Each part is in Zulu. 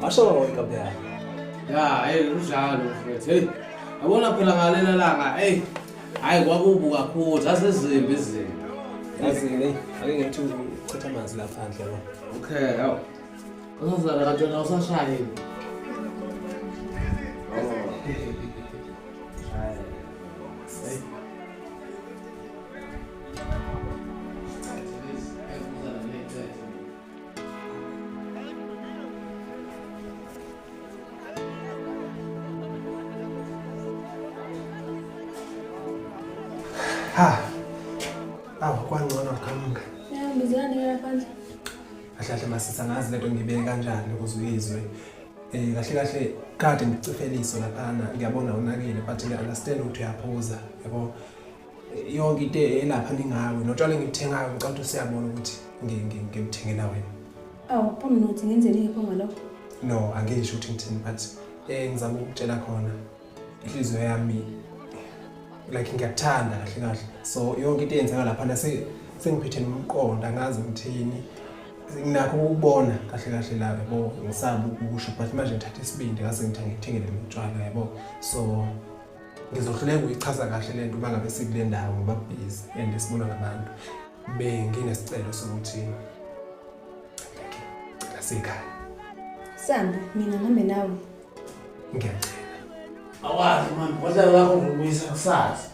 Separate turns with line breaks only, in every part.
Washo ikabya.
Ya, kunjalo mfethu. Hey, yabona phela ngalela langa, hey. Hayi kwakubu kakhulu, sasezimbi izinto.
Yazini, ake ngithi uchitha amanzi lapha phandle yabo.
Okay, yaw. Usazala kanjani usashayile?
Ha. Kwangcono qhamuka.
Ngizana ngaphandle.
Kahle masisa ngazi lento ngibeke kanjani ukuze uyizwe. Kahle kade ngicifeliso laphana ngiyabona unakile but ngiya understand ukuthi uyaphuza yabo. Yonke into elapha ningawe notshwala ngibuthengayo ngicela ukuthi siyabona ukuthi ngimthengela wena.
Awu, phone nothi ngenzeni ngepho ngalokho.
No, angisho ukuthi ngithini but ngizama ukutshela khona inhliziyo yami like ngiyakuthanda kahle so yonke into eyenzeka lapha sengiphethe nomqondo angazi ngithini nginakho ukubona kahle la yabo ngisaba ukusho but manje ngithatha isibindi ngase ngithengele umntwana yabo so ngizohluleka ukuyichaza kahle lento bangabe sikule ndawo ngoba busy and sibona ngabantu benginesicelo sokuthi ngicela sekhaya
Sanda, mina ngihambe nawe.
ngiyacela
Awazi man, kodwa lakho ngibuyisa kusasa.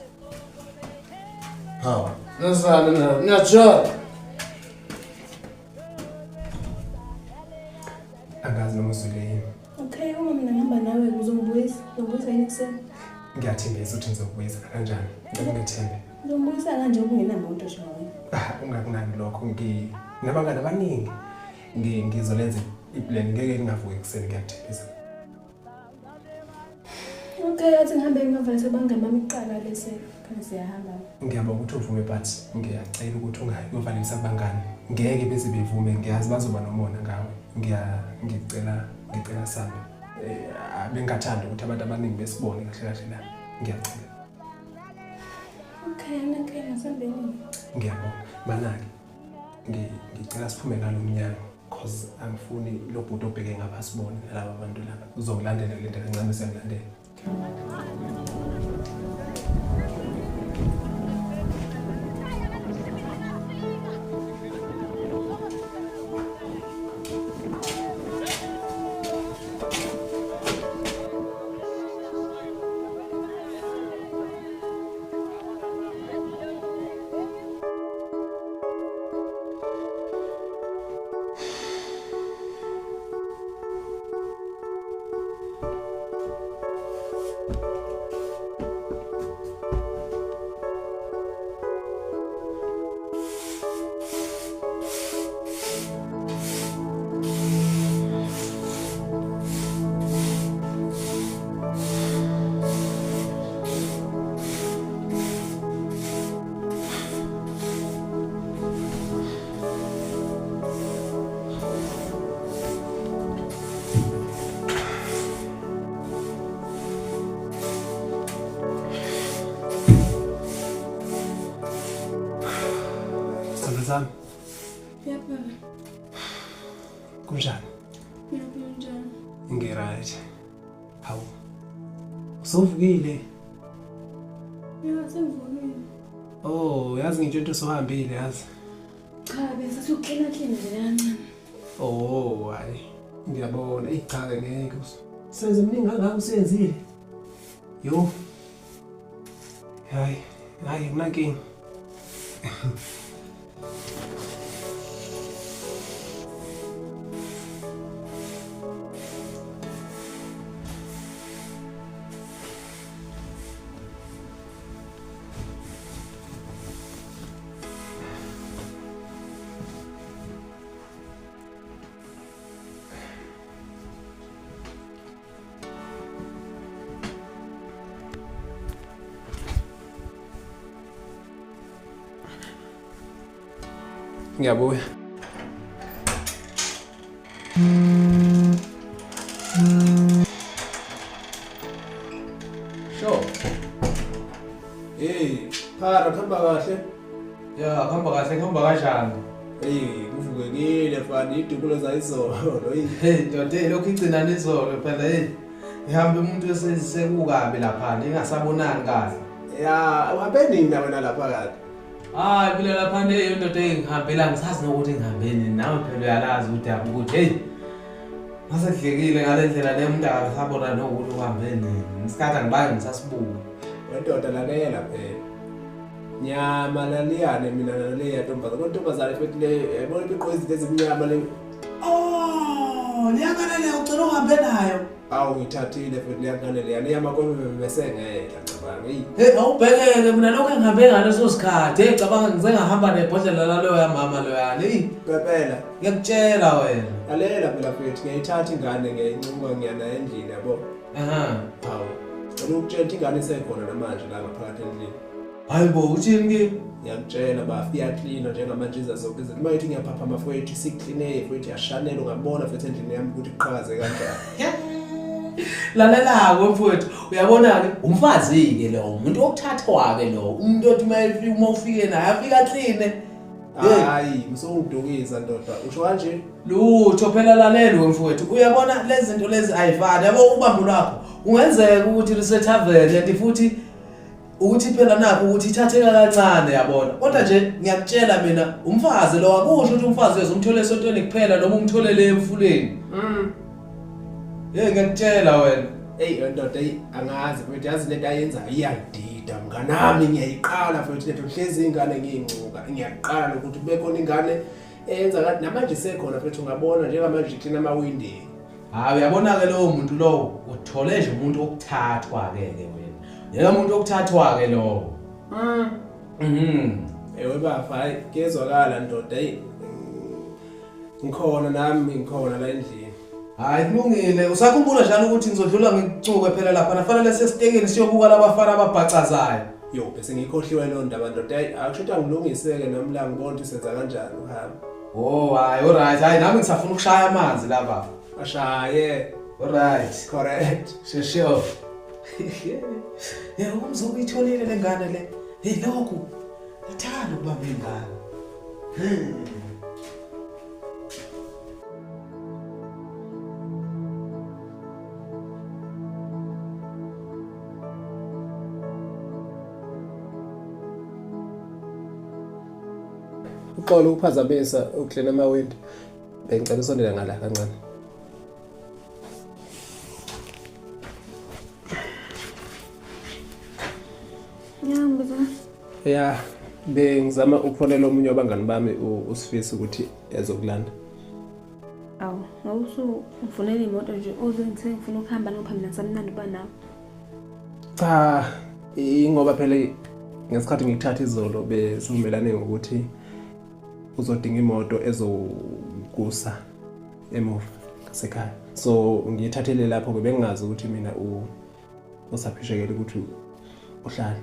Hawu, nasana ngiyajala.
angazi noma uzwile
Okay, uma mina ngihamba nawe uzongibuyisa yini kuseni?
ngiyathembisa ukuthi ngizokubuyisa kanjani ngithembe
Uzongibuyisa kanje kungenamoto shawe.
ungakunani lokho nginabangani abaningi ngizolenza iplan ngeke ngingavuki kuseni ngiyathembisa.
Okay, athi ngihambe ngavale sebangani bami iqala bese khona siyahamba.
Ngiyabonga ukuthi uvume but ngiyacela ukuthi ungayovalisa abangani ngeke beze bevume ngiyazi bazoba nomona ngawe ngicela sami bengathanda ukuthi abantu abaningi besibone kahle la ngiyacela.
Okay, nanke ngisambeni.
Ngiyabonga manaki ngicela siphume ngalomnyango cause angifuni lo bhuti obheke ngapha sibone laba bantu laba uzokulandela lento kancane sengilandela. Zami.
Yebo.
Kunjani?
Kunjani?
Ngiright. Hawu. Usuvukile?
Ya, sengivukile.
Oh, yazi ngitsho into sohambile yazi.
Cha, bese suklina nje kancane.
Oh, hayi. Ngiyabona, cha ngeke. Senze mningi kangaka usenzile. Yo. Hayi, kunankingi. Ngiyabuya.
Sure.
Hey, phara khamba kahle.
Ya, khamba kahle, khamba kanjani?
Kuvukekile mfana idukulo zayizolo.
Hey ndoda lokhu igcina nizolo phela ngihambe umuntu esekukabi lapha ingasabonani kahle.
Ya, wabeni na wena lapha kade.
Hayi phela lapha ndoda engihambela ngisazi nokuthi ngihambeni nawe phela uyalazi ukuthi hey masedlekile ngalendlela le umuntu akasabona nokuthi uhambeni isikhathi angibayi ngisasibuka.
Wendoda lalela phela. Nyama laliyane mina naleya ntombazane futhi le yabona ibiqozi lezimnyama le.
Oh, liyakanele ucela uhambe nayo.
Awu ngithathile futhi liyakanele yana yamakombe besengeke ngicabanga.
Hey awubhekeke mina lokho engihambe ngaleso sikhathi ngicabanga ngizengahamba nebhodlela laloyo yamama loyana. Hey
Phela
ngiyakutshela wena.
lalela phela futhi ngiyithatha ingane ngiyincuma ngiyana endlini yabo. Hawu. Ngicela ukutshela ingane isekhona namanje la ngaphakathi endlini.
Hayibo uthini ke?
Ngiyakutshela bafiya clean njengamanje zonke izinto. Uma yithi ngiyaphapha amafowethu sikline futhi yashanela ungabona futhi endlini yami ukuthi iqhaze kanjani.
Lalela mfowethu uyabona ke umfazi ke lo umuntu okuthathwa ke lo umuntu othi uma ufike naye afika clean.
Hayi ngisongidukisa ndoda usho kanje
Lutho phela lalela mfowethu uyabona lezi zinto lezi ayifani yabo ubambo lakho ungenzeka ukuthi lisethaveni lenti futhi ukuthi phela nakho ukuthi ithatheka kancane yabona kodwa nje ngiyakutshela mina umfazi lo akusho ukuthi umfazi uzomthola esontweni kuphela noma umtholele emfuleni. Ngiyakutshela wena.
Hey ndoda angazi futhi yazi lento ayenzayo iyadida mnganami ngiyayiqala futhi letho hlezi ingane ngiyincuka ngiyaqala ukuthi kube khona ingane eyenza kanti namanje isekhona futhi ungabona njengamanje clean amawindi.
Hayi uyabona ke lowo muntu lowo uthole nje umuntu okuthathwa ke wena. Yena umuntu okuthathwa ke lowo.
Ewe bafa hayi kezwakala ndoda ngikhona nami ngikhona la endlini.
Hayi kulungile usakhumbula njalo ukuthi ngizodlula ngikucuke phela lapha nafanele sesitekeni siyobuka labafana ababhacazayo.
Yo bese ngikhohliwe lo ndaba ndoda akusho ngilungiseke nami la ngibona ukuthi senza kanjani uhamba.
Oh hayi alright hayi nami ngisafuna ukushaya amanzi lapha.
Ashaye.
Alright
Correct.
Sure. Yena umzungu itholile lengane le. Hey lokho. Ngithanda ukubamba ingane.
Uxolo ukuphazamisa ukuklina amawindi. Bengicela usondela ngala kancane.
Ngiyahamba.
Ya, bengizama ukufonela omunye wabangani bami usifisa ukuthi ezokulanda.
Awu, ngawusu ufunela imoto nje uzengithe ngifuna ukuhamba ngopha mina ngisamnandi kuba nawe.
Cha, ingoba phela ngesikhathi ngikuthatha izolo besivumelane ngokuthi uzodinga imoto ezokusa emuva ngasekhaya. So ngiyithathele lapho bengingazi ukuthi mina usaphishekela ukuthi uhlala.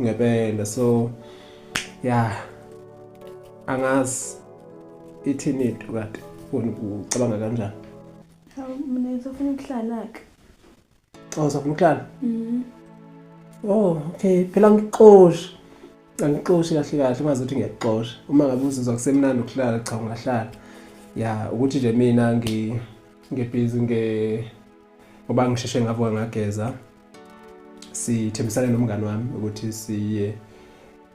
Ngempela so ya angazi ithini into kade ucabanga kanjani?
Hawu mina ngizofuna ukuhlala ke.
Oh uzofuna ukuhlala? Oh okay phela ngixoshi. Angixoshi kahle kahle ungazi ukuthi ngiyaxosha. Uma ngabe uzizwa kusemnandi ukuhlala cha ungahlala. Ya ukuthi nje mina ngebhizi ngoba ngisheshe ngavuka ngageza. Sithembisane nomngani wami ukuthi siye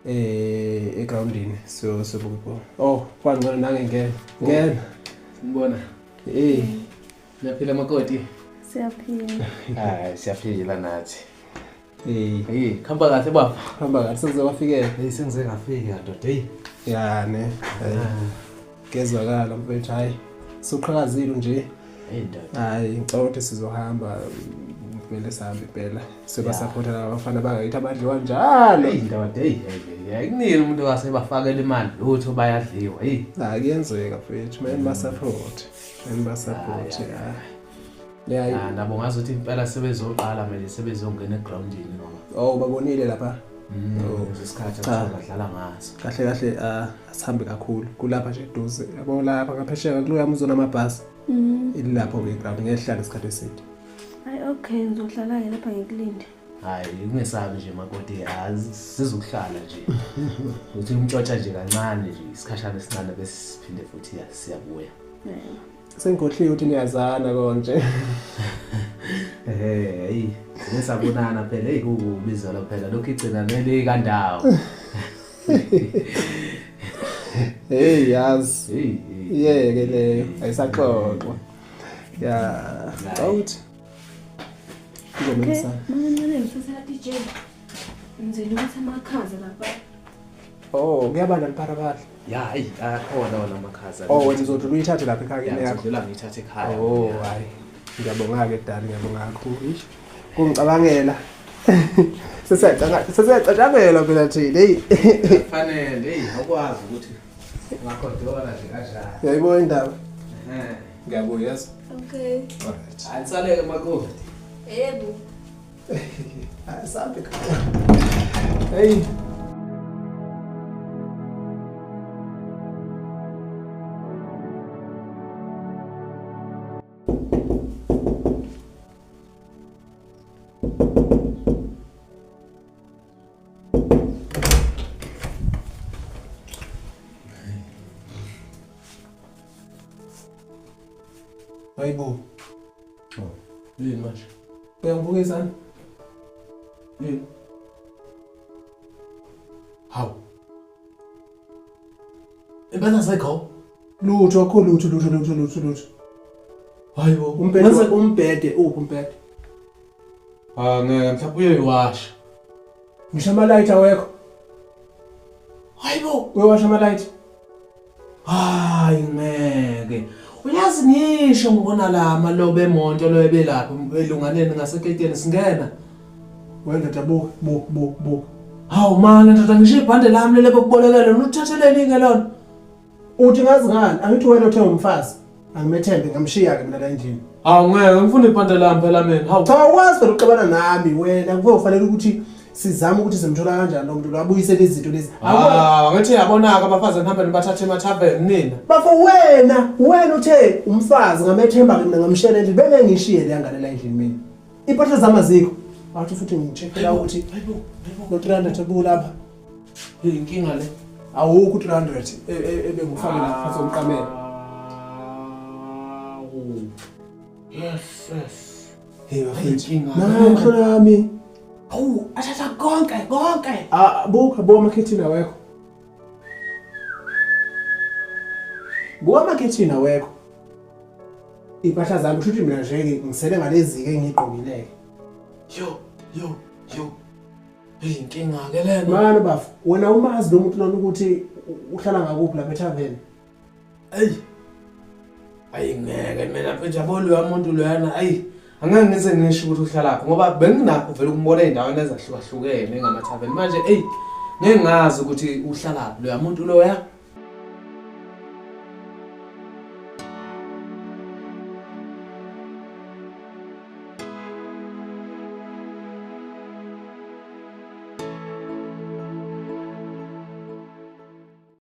egroundini sobuko. Oh kwangcono nange ngena.
Ngibona. Siyaphila makoti.
Siyaphila.
Hayi siyaphila nathi.
Khamba
kahle baba.
Khamba kahle sengizowafikela.
Sengize ngafika ndoda.
Ya ne. Kezwakala mfethu hayi. Suqhakazile nje.
Ndoda.
Hayi ngicela ukuthi sizohamba kumele sihambe impela. Siba supporta labafana bangayithi abadliwa njalo.
Ndoda ayikunile umuntu wasebafakela imali lutho bayadliwa.
Kuyenzeka mfethu man basupport. Basupport
ya nabo ngazothi impela sebezoqala manje sebezongena egroundini ngoba.
Oh babonile lapha.
Isikhathi abadlala ngaso.
Kahle kahle asihambe kakhulu kulapha nje eduze. Yabo lapha ngaphesheya kuluyami uzona amabhasi. Ilapho ke ground ngehlala isikhathi eside.
Hayi okay ngizohlala ke lapha ngikulinde.
Hayi ungesabi nje makoti sizokuhlala nje. Uthi umtshotha nje kancane nje isikhashana esincane bese siphinde futhi siyabuya.
Sengikhohliwe ukuthi niyazana konje.
Hey, ngisabonana phela hey kubizela phela lokho igcina nele kandawo.
Hey yazi.
Hey.
Yeke leyo ayisaxoxwa. Yeah. Awuthi. Ngomisa.
Manje ngisasela DJ. Ngizele ukuthi amakhaza lapha.
Oh, kuyabanda liparabala.
Ya, hayi akhona wona amakhaza.
Oh, wena uzothi uyithathe lapha ekhaya yakho.
Ngidlula ngithathe ekhaya.
Oh, hayi. Ngiyabonga ke dali, ngiyabonga kakhulu. Kungicabangela. Sesiyacathamela phela thina. Hey.
Fanele, hey, awukwazi ukuthi ngakhodora nje kanjani.
Uyayibona indaba? Ngiyabuya yazi.
Okay.
Alright.
Ayitsaleke makoti.
Yebo.
Asabe khaya. Hey. Hayibo.
Oh. Yini manje?
Uyangibuka izandla?
Yini? Hawu. Impela sekho?
Lutho akho lutho.
Hayibo.
Umbhede uphi umbhede?
Ngeke mhlawumbe uyoyiwasha.
Ngisho amalight awekho.
Hayibo.
Uyowasha amalight?
Hayi ngeke. Uyazi ngisho ngibona la amalobe emonto lo ebelapha elunganeni ngaseketeni singena.
Wena buka.
Hawu mana ndoda ngisho ibhande lami lele bokubolekela unuthatheleni ke lona.
Uthi ngazi ngani? Angithi wena uthe umfazi. Angimethembe ngamshiya ke mina la endlini.
Hawu ngeke ngifuna ibhande lami phela mina. Hawu.
Cha wazi phela uxabana nami wena kufanele ukuthi sizame ukuthi simthola kanjani lo muntu labuyise lezi zinto lezi.
Ngithi yabonaka abafazi nihambe nibathathe emathaveni nina.
Bafo wena uthe umfazi ngamethemba ke mina ngamshiyela endlini beke ngishiye le yangane la endlini mina. Impahla zamaziko. Athi futhi ngicheckela ukuthi
hayibo.
no 300 ebulapha.
Inkinga le.
Awukho 300 ebengufake la phansi komqamela.
Yes.
Hey
Inkinga.
mfana wami.
Hawu, athatha konke.
Buka amakhethini awekho. Buka amakhethini awekho. Impahla zami futhi mina nje ngisele ngalezi ke engigqokileke.
Yo. Inkinga ke lena.
Manje bafu, wena umazi lo muntu lona ukuthi uhlala ngakuphi lapha ethaveni?
Ngeke mina mfethu yabona lo muntu loyana angeke ngize ngisho ukuthi uhlalaphi ngoba benginakho vele ukumbona endaweni ezahlukahlukene engamathaveni manje ngeke ngazi ukuthi uhlalaphi lo muntu loya.